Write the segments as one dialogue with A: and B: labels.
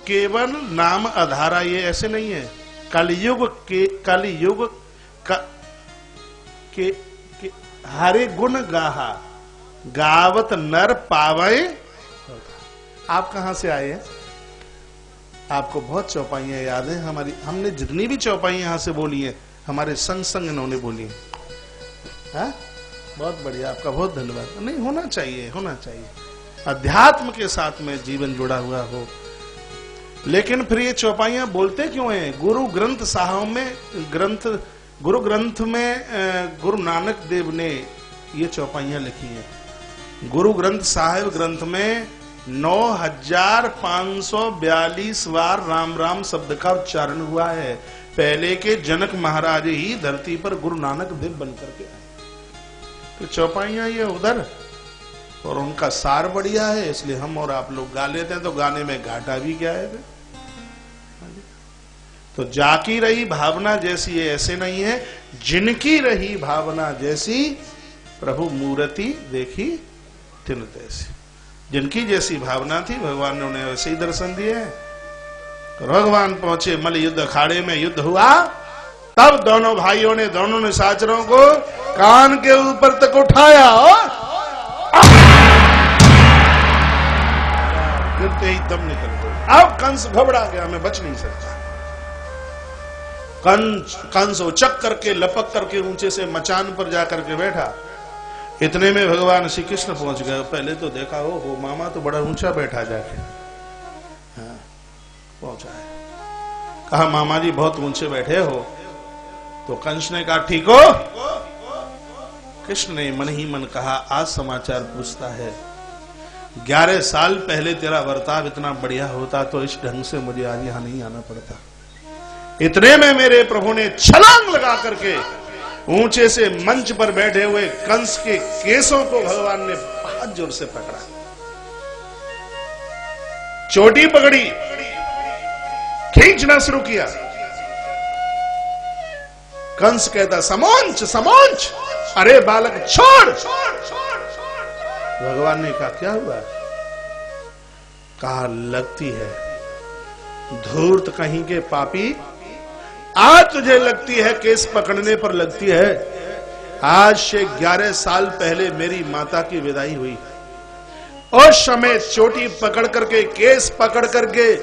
A: केवल नाम आधारा, ये ऐसे नहीं है। कलयुग के हरे गुण गाहा, गावत नर पावे। आप कहां से आए हैं? आपको बहुत चौपाइयां याद हैं हमारी, हमने जितनी भी चौपाइयां यहां से बोली है हमारे संग संग इन्होंने बोली है। हाँ? बहुत बढ़िया, आपका बहुत धन्यवाद। नहीं, होना चाहिए, होना चाहिए, अध्यात्म के साथ में जीवन जुड़ा हुआ हो। लेकिन फिर ये चौपाइयां बोलते क्यों हैं? गुरु ग्रंथ साहब में गुरु ग्रंथ में गुरु नानक देव ने ये चौपाइयां लिखी हैं। गुरु ग्रंथ साहिब ग्रंथ में 9542 बार राम राम शब्द का उच्चारण हुआ है। पहले के जनक महाराज ही धरती पर गुरु नानक देव बनकर के आए। तो चौपाइयां ये उधर, और उनका सार बढ़िया है, इसलिए हम और आप लोग गा लेते हैं। तो गाने में घाटा भी क्या है? तो जाकी रही भावना जैसी है ऐसे नहीं है, जिनकी रही भावना जैसी प्रभु मूर्ति देखी तिन तैसी। जिनकी जैसी भावना थी भगवान ने उन्हें वैसे ही दर्शन दिए। तो भगवान पहुंचे मल युद्ध अखाड़े में, युद्ध हुआ, तब दोनों भाइयों ने, दोनों निशाचरों को कान के ऊपर तक उठाया और गिरते ही दम निकल गया। अब कंस घबरा गया, मैं बच नहीं सकता। कंस उचक करके लपक करके ऊंचे से मचान पर जाकर के बैठा। इतने में भगवान श्री कृष्ण पहुंच गए। पहले तो देखा हो मामा तो बड़ा ऊंचा बैठा जाके। हाँ, पहुंचा है, कहा मामा जी बहुत ऊंचे बैठे हो। तो कंस ने कहा ठीक हो। कृष्ण ने मन ही मन कहा आज समाचार पूछता है, 11 साल पहले तेरा बर्ताव इतना बढ़िया होता तो इस ढंग से मुझे आज यहां नहीं आना पड़ता। इतने में मेरे प्रभु ने छलांग लगा करके ऊंचे से मंच पर बैठे हुए कंस के केसों को भगवान ने बहुत जोर से पकड़ा, चोटी पकड़ी, खींचना शुरू किया। कंस कहता समोंच समोंच, अरे बालक छोड़। भगवान ने कहा क्या हुआ? कहा लगती है धूर्त कहीं के पापी, आज तुझे लगती है केस पकड़ने पर लगती है। आज से 11 साल पहले मेरी माता की विदाई हुई। उस समय चोटी पकड़ करके, केस पकड़ करके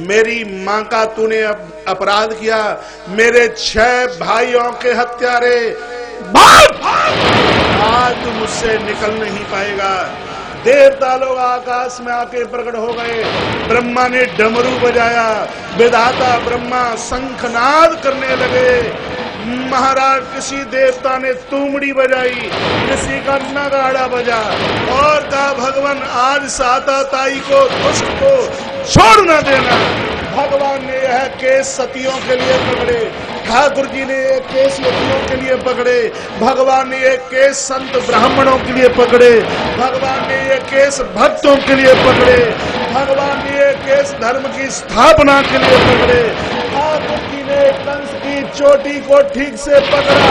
A: मेरी मां का तूने अपराध किया। मेरे 6 भाइयों के हत्यारे, आज तू मुझसे निकल नहीं पाएगा। देवता लोग आकाश में आके प्रकट हो गए। ब्रह्मा ने डमरू बजाया, विधाता ब्रह्मा शंखनाद करने लगे। महाराज किसी देवता ने तुमड़ी बजाई, किसी का नगाड़ा बजा और कहा भगवान आज साता ताई को दुष्ट को छोड़ न देना। भगवान ने यह केस सतियों के लिए पकड़े, ठाकुर जी ने ये केस यतियों के लिए पकड़े, भगवान ने ये केस संत ब्राह्मणों के लिए पकड़े, भगवान ने ये केस भक्तों के लिए पकड़े, भगवान ने ये केस धर्म की स्थापना के लिए पकड़े। ठाकुर जी ने कंस की चोटी को ठीक से पकड़ा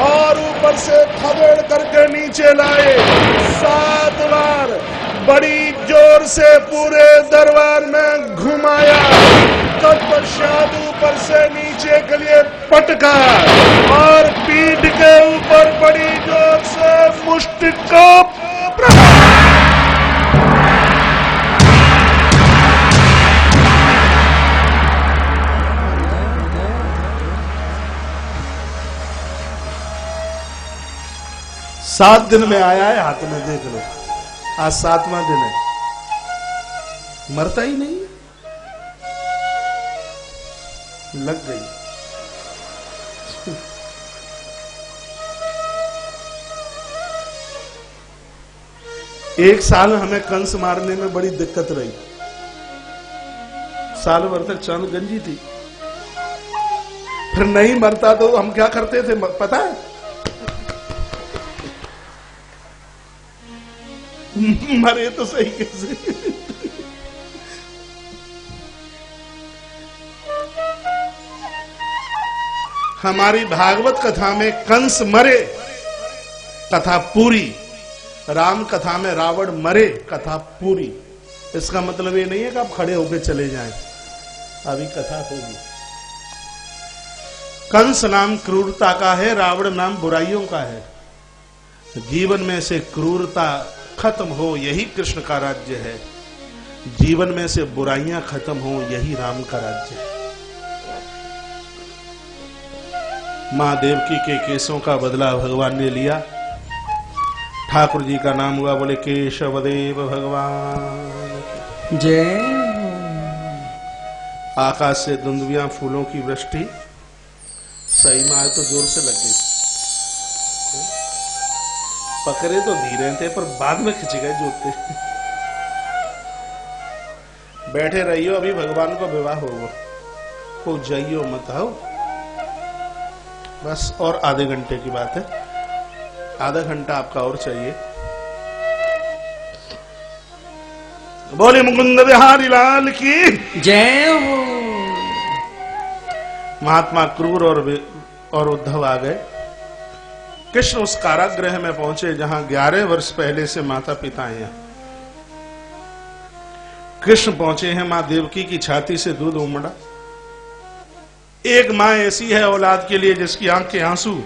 A: और ऊपर से खदेड़ करके नीचे लाए। 7 बार बड़ी जोर से पूरे दरबार में घुमाया। तत्पश्चात ऊपर से नीचे के लिए पटका और पीठ के ऊपर बड़ी जोर से मुष्टि को प्रहार। 7 दिन में आया है हाथ में, देख लो आज 7वां दिन है, मरता ही नहीं, लग गई। एक साल हमें कंस मारने में बड़ी दिक्कत रही। साल भर तक चांद गंजी थी, फिर नहीं मरता तो हम क्या करते थे पता है? मरे तो सही कैसे। हमारी भागवत कथा में कंस मरे, कथा पूरी। राम कथा में रावण मरे, कथा पूरी। इसका मतलब ये नहीं है कि आप खड़े होकर चले जाएं। अभी कथा होगी। कंस नाम क्रूरता का है, रावण नाम बुराइयों का है। जीवन में से क्रूरता खत्म हो, यही कृष्ण का राज्य है। जीवन में से बुराइयां खत्म हो, यही राम का राज्य है। मां देवकी के केसों का बदला भगवान ने लिया। ठाकुर जी का नाम हुआ, बोले केशवदेव भगवान
B: जय।
A: आकाश से दुंदुभियां फूलों की वृष्टि। सही में आज तो जोर से लग गई। पकड़े तो धीरे थे पर बाद में खिंच गए जूते। बैठे रहियो, अभी भगवान को विवाह होगा, को जाइयो मत आओ। बस और आधे घंटे की बात है, आधा घंटा आपका और चाहिए। बोले मुकुंद बिहारी लाल की
B: जय हो।
A: महात्मा क्रूर और उद्धव आ गए। कृष्ण उस कारागृह में पहुंचे जहां 11 वर्ष पहले से माता पिता हैं। कृष्ण पहुंचे हैं, मां देवकी की छाती से दूध उमड़ा। एक मां ऐसी है औलाद के लिए जिसकी आंख के आंसू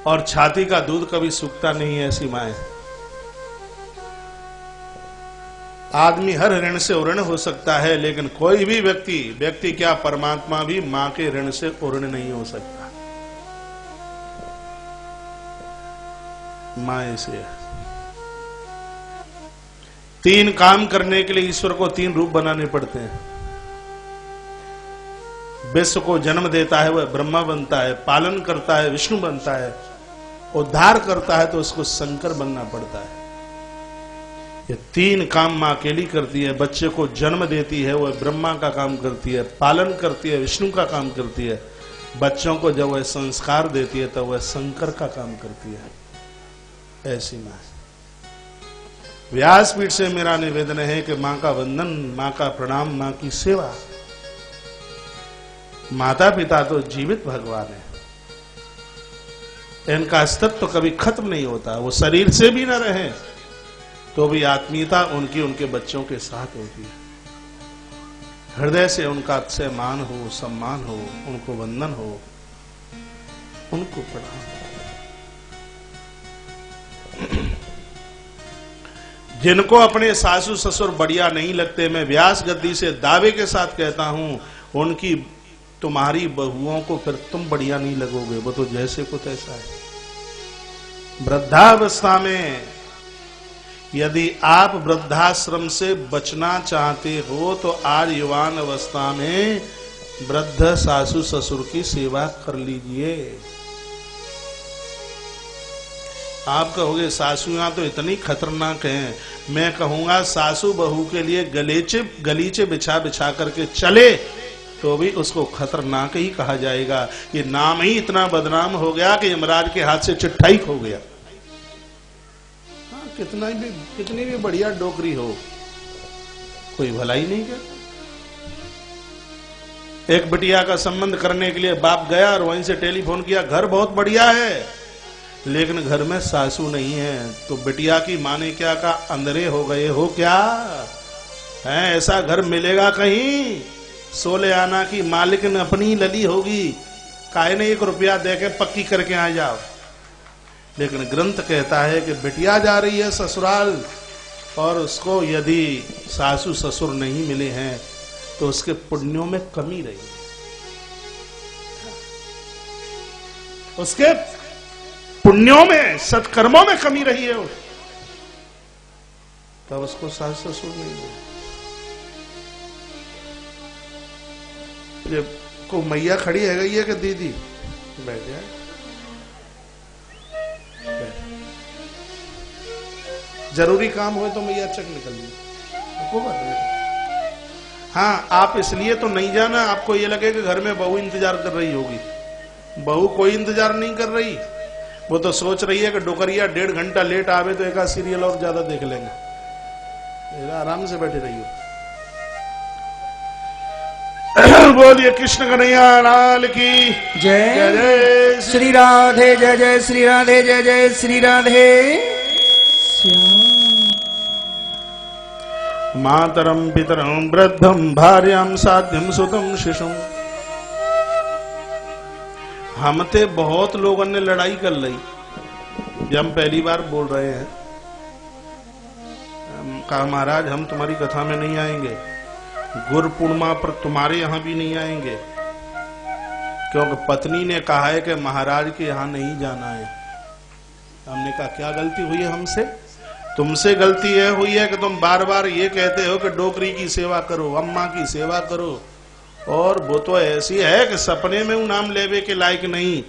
A: और छाती का दूध कभी सूखता नहीं है, ऐसी मां है। आदमी हर ऋण से उऋण हो सकता है, लेकिन कोई भी व्यक्ति क्या परमात्मा भी मां के ऋण से उऋण नहीं हो सकता। मां ऐसे है। 3 काम करने के लिए ईश्वर को 3 रूप बनाने पड़ते हैं। विश्व को जन्म देता है वह ब्रह्मा बनता है, पालन करता है विष्णु बनता है, उद्धार करता है तो उसको शंकर बनना पड़ता है। ये 3 काम मां अकेली करती है। बच्चे को जन्म देती है वह ब्रह्मा का काम करती है, पालन करती है विष्णु का काम करती है, बच्चों को जब वह संस्कार देती है तो वह शंकर का काम करती है। ऐसी मां। व्यासपीठ से मेरा निवेदन है कि मां का वंदन, मां का प्रणाम, मां की सेवा। माता पिता तो जीवित भगवान है, इनका अस्तित्व कभी खत्म नहीं होता। वो शरीर से भी न रहे तो भी आत्मीयता उनकी उनके बच्चों के साथ होती है। हृदय से उनका मान हो, सम्मान हो, उनको वंदन हो, उनको प्रणाम हो। जिनको अपने सासू ससुर बढ़िया नहीं लगते, मैं व्यास गद्दी से दावे के साथ कहता हूं, उनकी तुम्हारी बहुओं को फिर तुम बढ़िया नहीं लगोगे। वो तो जैसे को तैसा है। वृद्धावस्था में यदि आप वृद्धाश्रम से बचना चाहते हो तो आज युवान अवस्था में वृद्ध सासू ससुर की सेवा कर लीजिए। आप कहोगे सासुयां तो इतनी खतरनाक हैं। मैं कहूंगा सासू बहू के लिए गलीचे बिछा बिछा करके चले तो भी उसको खतरनाक ही कहा जाएगा। ये नाम ही इतना बदनाम हो गया कि यमराज के हाथ से चिट्ठाई खो गया। हाँ, कितनी भी बढ़िया डोकरी हो, कोई भलाई नहीं कहता। एक बिटिया का संबंध करने के लिए बाप गया और वहीं से टेलीफोन किया, घर बहुत बढ़िया है लेकिन घर में सासू नहीं है। तो बिटिया की मां ने क्या कहा, अंधेरे हो गए हो क्या है, ऐसा घर मिलेगा कहीं? 16 आना की मालिकन अपनी लली होगी, काहे ने 1 रुपया देके पक्की करके आ जाओ। लेकिन ग्रंथ कहता है कि बिटिया जा रही है ससुराल और उसको यदि सासू ससुर नहीं मिले हैं तो उसके पुण्यों में कमी रही है, उसके पुण्यों में सत्कर्मों में कमी रही है, तब उसको सास ससुर नहीं मिले। को मैया खड़ी है गई है कि दीदी बैठ जाए, जरूरी काम हो तो मैया चक निकल ली। हाँ, आप इसलिए तो नहीं जाना, आपको ये लगे कि घर में बहू इंतजार कर रही होगी। बहू कोई इंतजार नहीं कर रही, वो तो सोच रही है कि डोकरिया 1.5 घंटा लेट आवे तो एक सीरियल और ज्यादा देख लेंगे। आराम से बैठे रहिए। बोलिए कृष्ण कन्हैया लाल की
B: जय।
A: जय जय
B: श्री राधे जय जय श्री राधे जय जय श्री राधे श्याम।
A: मातरम पितरम वृद्धम भार्याम साध्यम सुतम शिशुम। हमते बहुत लोगों ने लड़ाई कर ली, जब हम पहली बार बोल रहे हैं। कहा महाराज हम तुम्हारी कथा में नहीं आएंगे, गुरु पूर्णिमा पर तुम्हारे यहां भी नहीं आएंगे, क्योंकि पत्नी ने कहा है कि महाराज के यहां नहीं जाना है। हमने कहा क्या गलती हुई है हमसे? तुमसे गलती यह हुई है कि तुम बार बार ये कहते हो कि डोकरी की सेवा करो, अम्मा की सेवा करो, और वो तो ऐसी है कि सपने में वो नाम लेवे के लायक नहीं।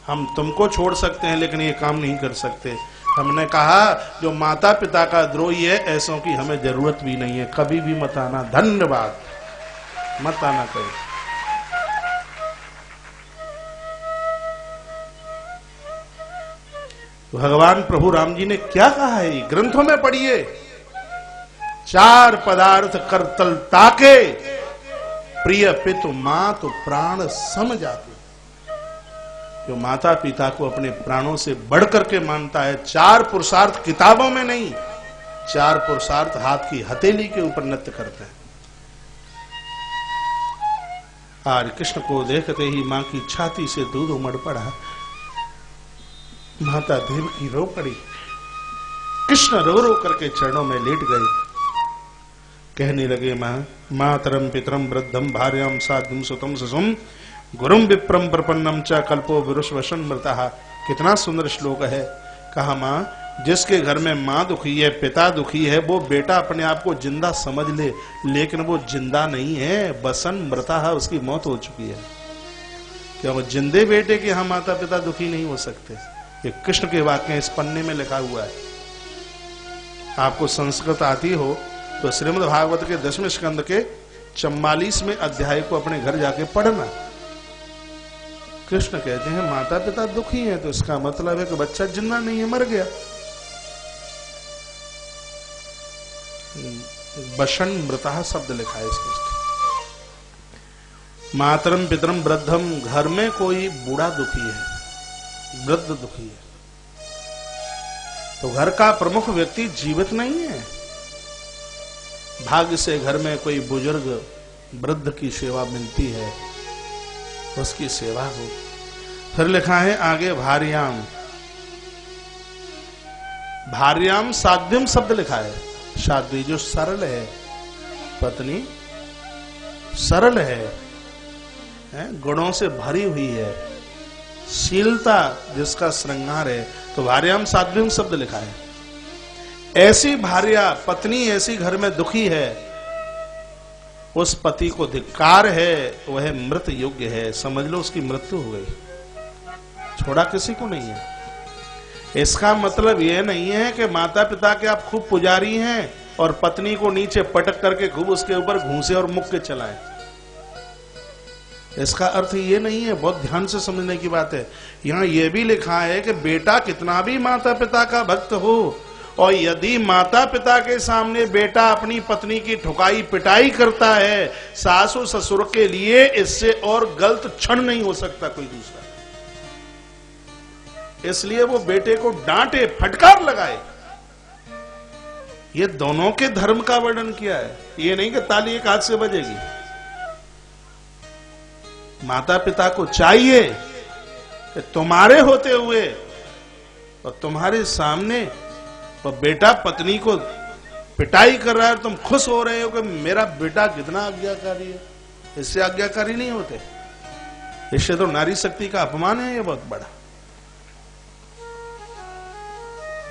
A: हम तुमको छोड़ सकते हैं लेकिन ये काम नहीं कर सकते। हमने कहा जो माता पिता का द्रोही है ऐसों की हमें जरूरत भी नहीं है, कभी भी मत आना। धन्यवाद, मत आना कहीं। भगवान प्रभु राम जी ने क्या कहा है, ग्रंथों में पढ़िए। 4 पदार्थ करतल ताके, प्रिय पितु मातु प्राण सम जाते। जो माता पिता को अपने प्राणों से बढ़कर के मानता है, 4 पुरुषार्थ किताबों में नहीं, 4 पुरुषार्थ हाथ की हथेली के ऊपर नृत्य करते हैं। आज कृष्ण को देखते ही मां की छाती से दूध उमड़ पड़ा। माता देवकी रो पड़ी। कृष्ण रो रो करके चरणों में लेट गए। कहने लगे मातरम पितरम वृद्धम भार्याम साध्यम सुतम सुसुम गुरुम विप्रम प्रपन्नम च कल्पो विरुष्वशन मृतः। कितना सुंदर श्लोक है। कहा मां, जिसके घर में मां दुखी है, पिता दुखी है, वो बेटा अपने आप को जिंदा समझ ले, लेकिन वो जिंदा नहीं है, बसन मृतः, उसकी मौत हो चुकी है। क्योंकि जिंदे बेटे के यहां माता पिता दुखी नहीं हो सकते। ये कृष्ण के वाक्य इस पन्ने में लिखा हुआ है। आपको संस्कृत आती हो तो श्रीमद् भागवत के 10वें स्कंद के 44वें अध्याय को अपने घर जाके पढ़ना। कृष्ण कहते हैं माता पिता दुखी हैं, तो इसका मतलब है कि बच्चा जिंदा नहीं है, मर गया। बशन मृतः शब्द लिखा है इसके। मातरम पितरम वृद्धम, घर में कोई बूढ़ा दुखी है, वृद्ध दुखी है, तो घर का प्रमुख व्यक्ति जीवित नहीं है। भाग्य से घर में कोई बुजुर्ग वृद्ध की सेवा मिलती है, उसकी सेवा हो। फिर लिखा है आगे भार्याम, भार्याम साध्यम शब्द लिखा है। शादी जो सरल है, पत्नी सरल है, गुणों से भरी हुई है, शीलता जिसका श्रृंगार है, तो भार्याम साध्यम शब्द लिखा है। ऐसी भार्या पत्नी ऐसी घर में दुखी है, उस पति को धिक्कार है, वह मृत योग्य है, समझ लो उसकी मृत्यु हो गई, छोड़ा किसी को नहीं है। इसका मतलब यह नहीं है कि माता पिता के आप खूब पुजारी हैं और पत्नी को नीचे पटक करके खूब उसके ऊपर घूंसे और मुक्के चलाएं। इसका अर्थ ये नहीं है, बहुत ध्यान से समझने की बात है। यहां यह भी लिखा है कि बेटा कितना भी माता पिता का भक्त हो, और यदि माता पिता के सामने बेटा अपनी पत्नी की ठुकाई पिटाई करता है, सासू ससुर के लिए इससे और गलत क्षण नहीं हो सकता कोई दूसरा। इसलिए वो बेटे को डांटे, फटकार लगाए। ये दोनों के धर्म का वर्णन किया है, ये नहीं कि ताली एक हाथ से बजेगी। माता पिता को चाहिए कि तुम्हारे होते हुए और तुम्हारे सामने और बेटा पत्नी को पिटाई कर रहा है, तुम खुश हो रहे हो कि मेरा बेटा कितना आज्ञाकारी है। इससे आज्ञाकारी नहीं होते, इससे तो नारी शक्ति का अपमान है ये बहुत बड़ा।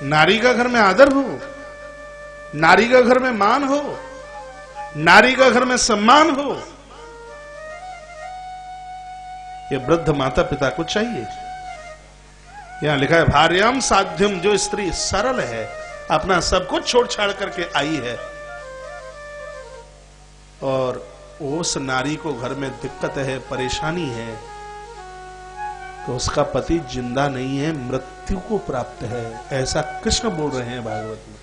A: नारी का घर में आदर हो, नारी का घर में मान हो, नारी का घर में सम्मान हो, ये वृद्ध माता पिता को चाहिए। यहां लिखा है भार्याम साध्यम, जो स्त्री सरल है, अपना सब कुछ छोड़ छाड़ करके आई है, और उस नारी को घर में दिक्कत है, परेशानी है, तो उसका पति जिंदा नहीं है, मृत्यु को प्राप्त है, ऐसा कृष्ण बोल रहे हैं भागवत में।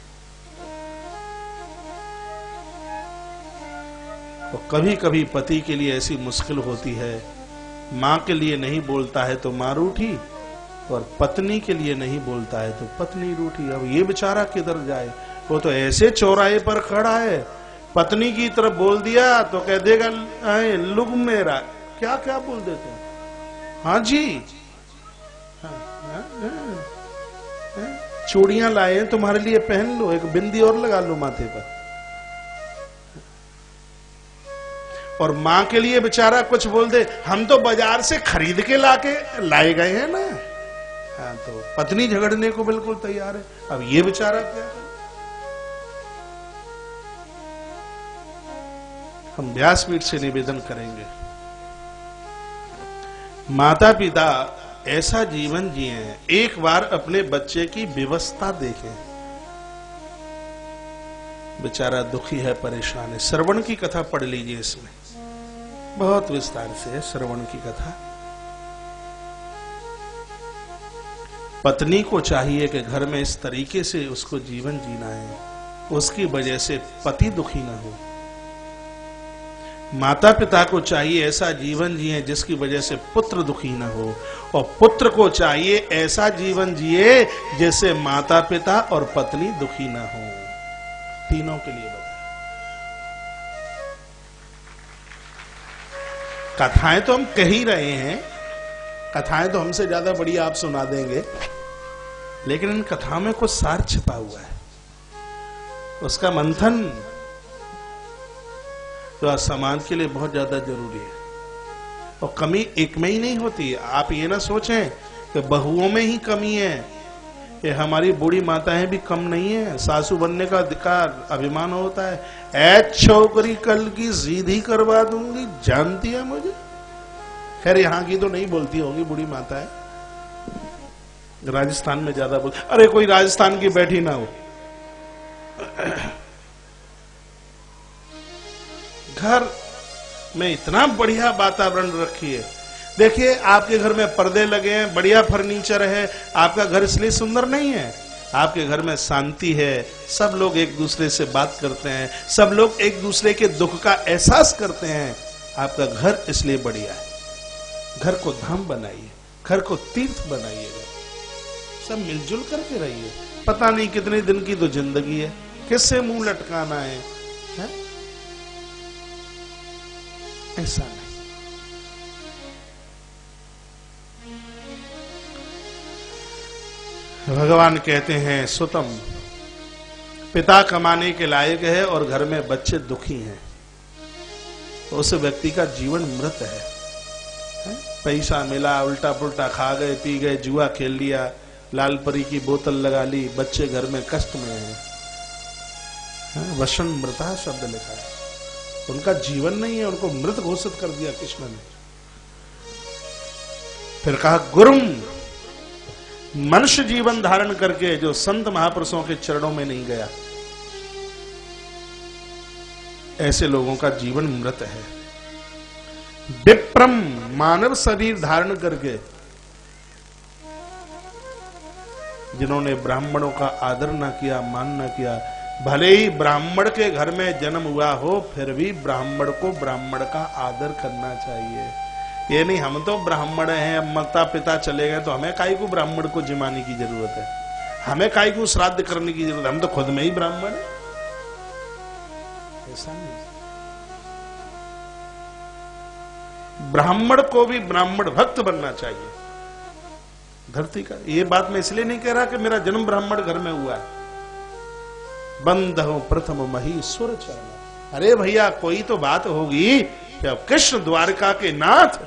A: तो कभी कभी पति के लिए ऐसी मुश्किल होती है, मां के लिए नहीं बोलता है तो मां रूठी, और पत्नी के लिए नहीं बोलता है तो पत्नी रूठी। अब ये बेचारा किधर जाए? वो तो ऐसे चौराहे पर खड़ा है पत्नी की तरफ बोल दिया तो कह देगा लुग मेरा, क्या क्या बोल देते हैं। हाँ जी, चूड़ियां लाए हैं तुम्हारे लिए, पहन लो, एक बिंदी और लगा लो माथे पर। और मां के लिए बेचारा कुछ बोल दे, हम तो बाजार से खरीद के लाए गए हैं ना। हाँ, तो पत्नी झगड़ने को बिल्कुल तैयार है। अब ये बेचारा क्या करे? हम व्यासपीठ से निवेदन करेंगे, माता पिता ऐसा जीवन जिए, एक बार अपने बच्चे की व्यवस्था देखें। बेचारा दुखी है, परेशान है। श्रवण की कथा पढ़ लीजिए, इसमें बहुत विस्तार से है श्रवण की कथा। पत्नी को चाहिए कि घर में इस तरीके से उसको जीवन जीना है, उसकी वजह से पति दुखी ना हो। माता पिता को चाहिए ऐसा जीवन जिए जिसकी वजह से पुत्र दुखी ना हो, और पुत्र को चाहिए ऐसा जीवन जिए जिससे माता पिता और पत्नी दुखी ना हो। तीनों के लिए बताया। कथाएं तो हम कह ही रहे हैं, कथाएं तो हमसे ज्यादा बड़ी आप सुना देंगे, लेकिन इन कथाओं में कुछ सार छिपा हुआ है, उसका मंथन तो आज समाज के लिए बहुत ज्यादा जरूरी है। और कमी एक में ही नहीं होती। आप ये ना सोचें कि बहुओं में ही कमी है, ये हमारी बूढ़ी माताएं भी कम नहीं है। सासू बनने का अधिकार, अभिमान होता है। ऐ छोकरी कल की सीधी करवा दूंगी, जानती है मुझे। खैर यहां की तो नहीं बोलती होगी बूढ़ी माताएं, राजस्थान में ज्यादा बोल। अरे कोई राजस्थान की बैठी ना हो। घर में इतना बढ़िया वातावरण रखिए। देखिए आपके घर में पर्दे लगे हैं, बढ़िया फर्नीचर है, आपका घर इसलिए सुंदर नहीं है। आपके घर में शांति है, सब लोग एक दूसरे से बात करते हैं, सब लोग एक दूसरे के दुख का एहसास करते हैं। आपका घर इसलिए बढ़िया है। घर को धाम बनाइए, घर को तीर्थ बनाइएगा, सब मिलजुल करके रहिए। पता नहीं कितने दिन की तो जिंदगी है, किससे मुंह लटकाना है? ऐसा नहीं। भगवान कहते हैं, सुतम, पिता कमाने के लायक है और घर में बच्चे दुखी हैं, तो उस व्यक्ति का जीवन मृत है। पैसा मिला, उल्टा पुल्टा खा गए, पी गए, जुआ खेल लिया, लाल परी की बोतल लगा ली, बच्चे घर में कष्ट में हैं। वशन मृता शब्द लिखा है, उनका जीवन नहीं है, उनको मृत घोषित कर दिया कृष्ण ने। फिर कहा, गुरुम, मनुष्य जीवन धारण करके जो संत महापुरुषों के चरणों में नहीं गया, ऐसे लोगों का जीवन मृत है। विप्रम, मानव शरीर धारण करके जिन्होंने ब्राह्मणों का आदर ना किया, मान ना किया, भले ही ब्राह्मण के घर में जन्म हुआ हो, फिर भी ब्राह्मण को ब्राह्मण का आदर करना चाहिए। ये नहीं हम तो ब्राह्मण हैं, अब माता पिता चले गए तो हमें काहे को ब्राह्मण को जिमाने की जरूरत है, हमें काहे को श्राद्ध करने की जरूरत है, हम तो खुद में ही ब्राह्मण है। ऐसा नहीं। ब्राह्मण को भी ब्राह्मण भक्त बनना चाहिए धरती का। ये बात मैं इसलिए नहीं कह रहा कि मेरा जन्म ब्राह्मण घर में हुआ है। बंद हो प्रथम महीश्वर चरण। अरे भैया कोई तो बात होगी। जब कृष्ण द्वारका के नाथ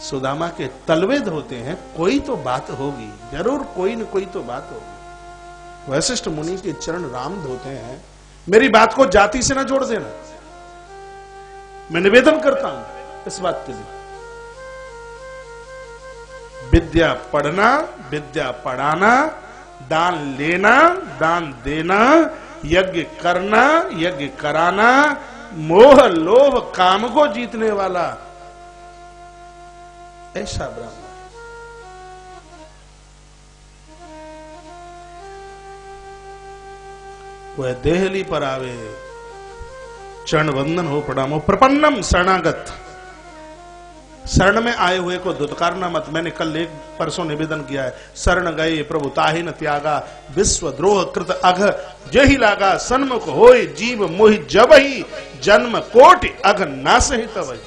A: सुदामा के तलवेद होते हैं, कोई तो बात होगी, जरूर कोई न कोई तो बात होगी। वशिष्ठ मुनि के चरण राम धोते हैं। मेरी बात को जाति से ना जोड़ देना, मैं निवेदन करता हूं इस बात के लिए। विद्या पढ़ना, विद्या पढ़ाना, दान लेना, दान देना, यज्ञ करना, यज्ञ कराना, मोह लोभ काम को जीतने वाला ऐसा ब्राह्मण। वह देहली पर आवे, चरण वंदन हो प्रणामो, प्रपन्नम शरणागत। शरण में आए हुए को दुत्कारना मत। मैंने कल एक परसों निवेदन किया है, शरण गए प्रभु ताहि न त्यागा, विश्व द्रोह कृत अघ जही लागा, सन्मुख होय जीव मोहि जब ही, जन्म कोटि अघ नासहि तब।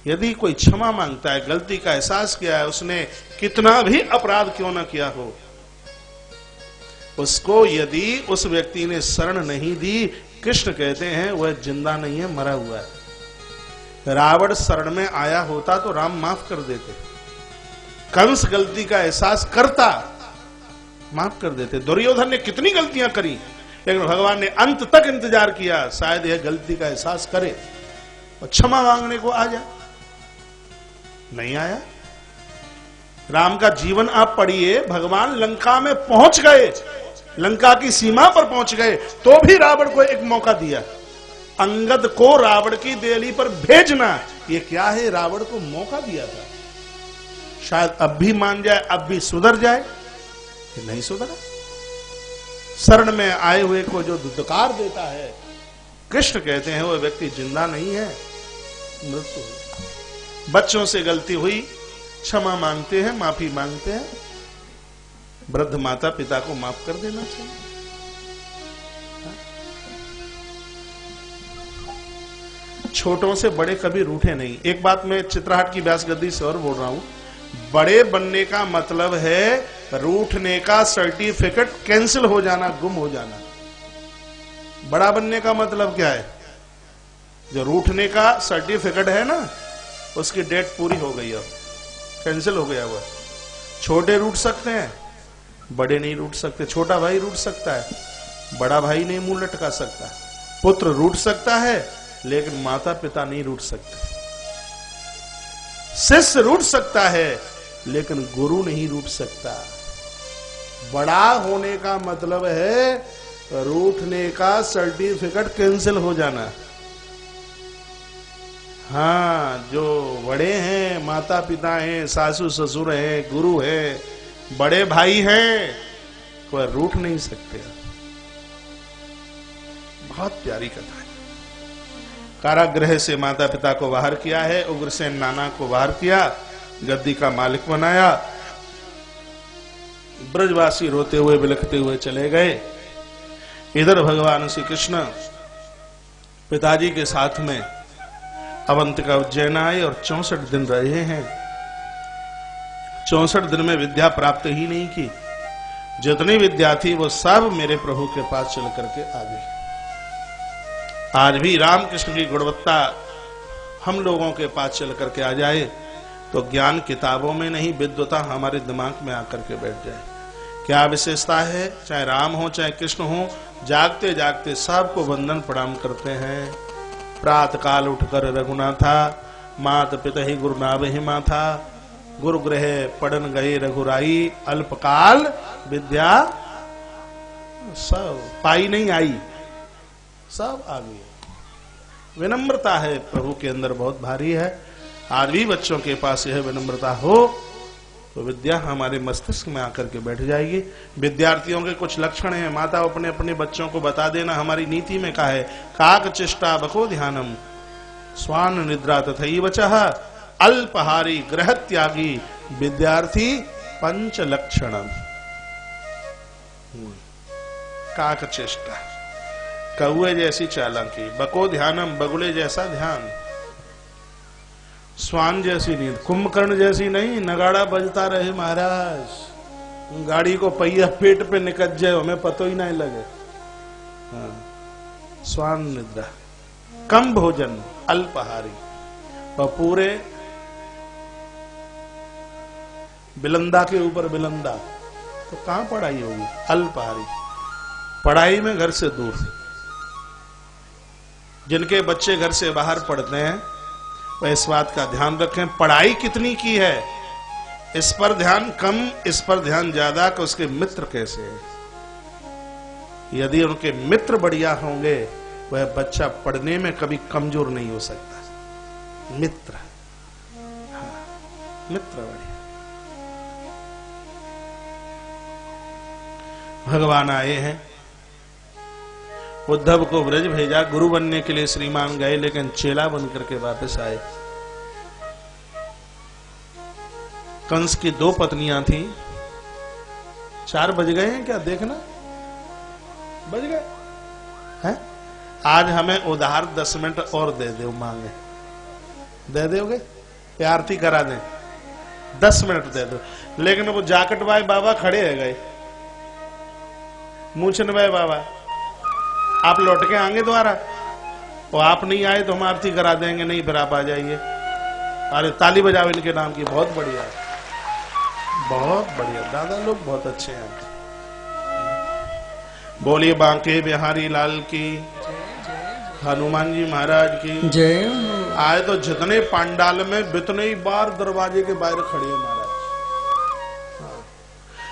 A: यदि कोई क्षमा मांगता है, गलती का एहसास किया है, उसने कितना भी अपराध क्यों ना किया हो, उसको यदि उस व्यक्ति ने शरण नहीं दी, कृष्ण कहते हैं वह जिंदा नहीं है, मरा हुआ है। रावण शरण में आया होता तो राम माफ कर देते, कंस गलती का एहसास करता, माफ कर देते। दुर्योधन ने कितनी गलतियां करी, लेकिन भगवान ने अंत तक इंतजार किया, शायद यह गलती का एहसास करे और क्षमा मांगने को आ जाए। नहीं आया। राम का जीवन आप पढ़िए, भगवान लंका में पहुंच गए, लंका की सीमा पर पहुंच गए, तो भी रावण को एक मौका दिया, अंगद को रावण की देहली पर भेजना। ये क्या है, रावण को मौका दिया था, शायद अब भी मान जाए, अब भी सुधर जाए, नहीं सुधरा। शरण में आए हुए को जो दुत्कार देता है, कृष्ण कहते हैं वह व्यक्ति जिंदा नहीं है, मृत्यु हुई। बच्चों से गलती हुई, क्षमा मांगते हैं, माफी मांगते हैं, वृद्ध माता पिता को माफ कर देना चाहिए। छोटों से बड़े कभी रूठे नहीं। एक बात मैं चित्रहाट की व्यास गद्दी से और बोल रहा हूं, बड़े बनने का मतलब है रूठने का सर्टिफिकेट कैंसिल हो जाना, गुम हो जाना। बड़ा बनने का मतलब क्या है, जो रूठने का सर्टिफिकेट है ना, उसकी डेट पूरी हो गई, अब कैंसिल हो गया वह। छोटे रूठ सकते हैं, बड़े नहीं रूठ सकते। छोटा भाई रूठ सकता है, बड़ा भाई नहीं मुंह लटका सकता। पुत्र रूठ सकता है, लेकिन माता पिता नहीं रूठ सकते। शिष्य रूठ सकता है, लेकिन गुरु नहीं रूठ सकता। बड़ा होने का मतलब है रूठने का सर्टिफिकेट कैंसिल हो जाना। हाँ, जो बड़े हैं, माता पिता हैं, सासू ससुर हैं, गुरु हैं, बड़े भाई हैं, वह रूठ नहीं सकते। बहुत प्यारी कथा है। कारागृह से माता पिता को बाहर किया है, उग्रसेन नाना को बाहर किया, गद्दी का मालिक बनाया। ब्रजवासी रोते हुए बिलखते हुए चले गए। इधर भगवान श्री कृष्ण पिताजी के साथ में अवंतिका उज्जैन आए और 64 दिन रहे हैं। 64 दिन में विद्या प्राप्त ही नहीं की। जितनी विद्या थी वो सब मेरे प्रभु के पास चल करके आ गई। आज भी रामकृष्ण की गुणवत्ता हम लोगों के पास चल करके आ जाए तो ज्ञान किताबों में नहीं, विद्वता हमारे दिमाग में आकर के बैठ जाए। क्या विशेषता है, चाहे राम हो चाहे कृष्ण हो, जागते जागते सबको वंदन प्रणाम करते हैं। प्रातः काल उठकर रघुनाथा, मात पिता ही गुरु नावहि माथा, गुरु गृह पढ़न गए रघुराई, अल्पकाल विद्या सब पाई नहीं आई, सब आ गई। विनम्रता है प्रभु के अंदर बहुत भारी है। आज भी बच्चों के पास यह विनम्रता हो तो विद्या हमारे मस्तिष्क में आकर के बैठ जाएगी। विद्यार्थियों के कुछ लक्षण हैं, माता अपने अपने बच्चों को बता देना। हमारी नीति में कहा है, काक चेष्टा बको ध्यानम, स्वान निद्रा तथैव वचः, अल्पहारी ग्रह त्यागी, विद्यार्थी पंच लक्षणम। काक चेष्टा, कौए जैसी चालाकी, बको ध्यानम, बगुले जैसा ध्यान, स्वान जैसी नींद, कुंभकर्ण जैसी नहीं, नगाड़ा बजता रहे महाराज, गाड़ी को पहिया पेट पे निकल जाए हमें पता ही नहीं लगे। हाँ, स्वान निद्रा, कम भोजन, अल्पहारी, और पूरे बिलंदा के ऊपर बिलंदा, तो कहां पढ़ाई होगी। अल्पहारी, पढ़ाई में घर से दूर। जिनके बच्चे घर से बाहर पढ़ते हैं वह इस बात का ध्यान रखें, पढ़ाई कितनी की है इस पर ध्यान कम, इस पर ध्यान ज्यादा कि उसके मित्र कैसे हैं। यदि उनके मित्र बढ़िया होंगे, वह बच्चा पढ़ने में कभी कमजोर नहीं हो सकता। मित्र, हाँ, मित्र बढ़िया। भगवान आए हैं, उद्धव को ब्रज भेजा, गुरु बनने के लिए श्रीमान गए, लेकिन चेला बन करके वापस आए। कंस की 2 पत्नियां थी। 4 बज गए हैं क्या? देखना, बज गए हैं। आज हमें उधार 10 मिनट और दे दो, मांगे दे दोगे या आरती करा दें? 10 मिनट दे दो। लेकिन वो जाकट भाई बाबा खड़े है गए, मूछन भाई बाबा आप लौट के आएंगे दोबारा, और आप नहीं आए तो हम आरती करा देंगे, नहीं फिर आप आ जाइए। अरे ताली बजाओ इनके नाम की, बहुत बढ़िया, बहुत बढ़िया, दादा लोग बहुत अच्छे हैं। बोलिए बांके बिहारी लाल की, हनुमान जी महाराज की
B: जय।
A: आए तो जितने पंडाल में बितने ही बार दरवाजे के बाहर खड़े हैं महाराज।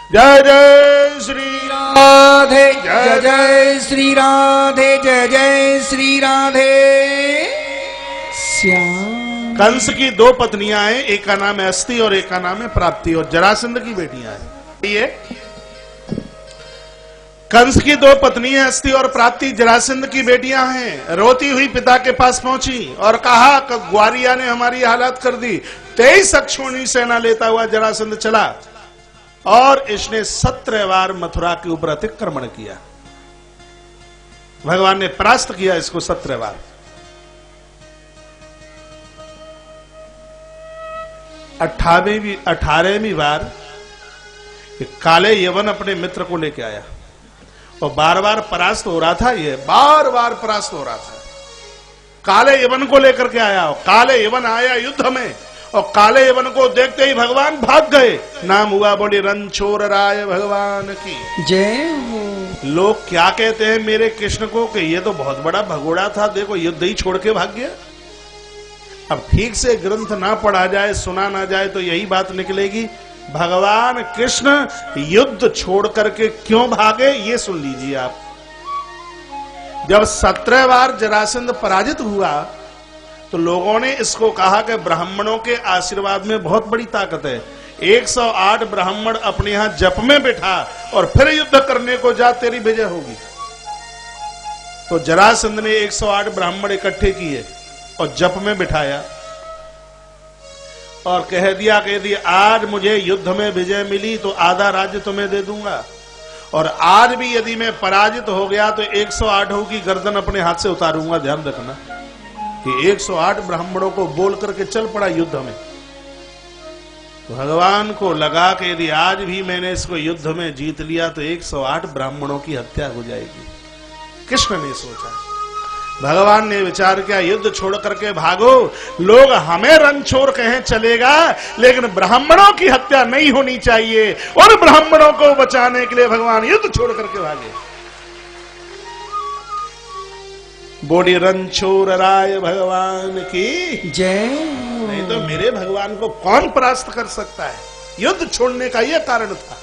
A: जय जय श्री
B: राधे, जय जय श्री राधे, जय जय श्री राधे श्याम।
A: कंस की 2 पत्नियां हैं, एक का नाम है अस्ति और एक का नाम है प्राप्ति, और जरासंध की बेटियां हैं। ये कंस की 2 पत्नियां अस्ति और प्राप्ति जरासंध की बेटियां हैं। रोती हुई पिता के पास पहुंची और कहा कि ग्वारिया ने हमारी हालत कर दी। 23 अक्षौणी सेना लेता हुआ जरासंध चला और इसने 17 बार मथुरा के ऊपर अतिक्रमण किया। भगवान ने परास्त किया इसको 17 बार। 18वीं बार काले यवन अपने मित्र को लेके आया और बार बार परास्त हो रहा था, ये बार बार परास्त हो रहा था। काले यवन को लेकर के आया, काले यवन आया युद्ध में और काले यवन को देखते ही भगवान भाग गए। नाम हुआ बोली रणछोड़ राय भगवान की
B: जय।
A: लोग क्या कहते हैं मेरे कृष्ण को कि ये तो बहुत बड़ा भगोड़ा था, देखो युद्ध ही छोड़ के भाग गया। अब ठीक से ग्रंथ ना पढ़ा जाए, सुना ना जाए तो यही बात निकलेगी। भगवान कृष्ण युद्ध छोड़ करके क्यों भागे, ये सुन लीजिए आप। जब 17 बार जरासंध पराजित हुआ तो लोगों ने इसको कहा कि ब्राह्मणों के आशीर्वाद में बहुत बड़ी ताकत है। 108 ब्राह्मण अपने यहां जप में बैठा और फिर युद्ध करने को जा, तेरी विजय होगी। तो जरासंध ने 108 ब्राह्मण इकट्ठे किए और जप में बिठाया और कह दिया कि यदि आज मुझे युद्ध में विजय मिली तो आधा राज्य तुम्हें दे दूंगा, और आज भी यदि मैं पराजित हो गया तो 108 की गर्दन अपने हाथ से उतारूंगा। ध्यान रखना कि 108 ब्राह्मणों को बोल करके चल पड़ा युद्ध में। तो भगवान को लगा कि यदि आज भी मैंने इसको युद्ध में जीत लिया तो 108 ब्राह्मणों की हत्या हो जाएगी। कृष्ण ने सोचा, भगवान ने विचार किया युद्ध छोड़ करके भागो, लोग हमें रणछोड़ कहें चलेगा, लेकिन ब्राह्मणों की हत्या नहीं होनी चाहिए। और ब्राह्मणों को बचाने के लिए भगवान युद्ध छोड़ करके भागे। बोली रणछोड़ राय भगवान की
B: जय।
A: नहीं तो मेरे भगवान को कौन परास्त कर सकता है। युद्ध छोड़ने का यह कारण था।